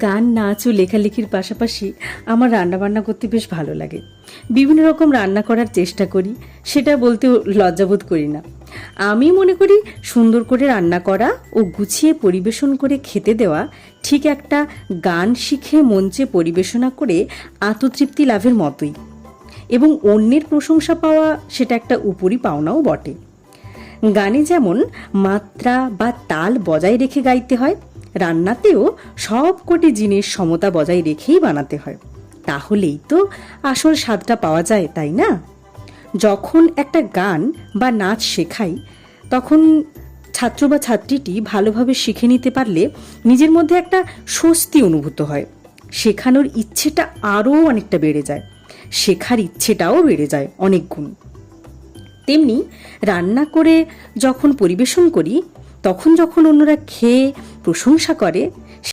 গান, নাচ ও লেখালেখির পাশাপাশি আমার রান্নাবান্না করতে বেশ ভালো লাগে। বিভিন্ন রকম রান্না করার চেষ্টা করি, সেটা বলতেও লজ্জাবোধ করি না। আমি মনে করি সুন্দর করে রান্না করা ও গুছিয়ে পরিবেশন করে খেতে দেওয়া ঠিক একটা গান শিখে মঞ্চে পরিবেশনা করে আত্মতৃপ্তি লাভের মতোই, এবং অন্যের প্রশংসা পাওয়া সেটা একটা উপরি পাওনাও বটে। গানে যেমন মাত্রা বা তাল বজায় রেখে গাইতে হয়, রান্নাতেও সব কটি জিনিস সমতা বজায় রেখেই বানাতে হয়। তাহলেই তো আসল স্বাদটা পাওয়া যায়, তাই না? যখন একটা গান বা নাচ শেখাই, তখন ছাত্র বা ছাত্রীটি ভালোভাবে শিখে নিতে পারলে নিজের মধ্যে একটা স্বস্তি অনুভূত হয়। শেখানোর ইচ্ছেটা আরও অনেকটা বেড়ে যায়, শেখার ইচ্ছেটাও বেড়ে যায় অনেক গুণ। তেমনি রান্না করে যখন পরিবেশন করি, তখন যখন অন্যরা খেয়ে প্রশংসা করে,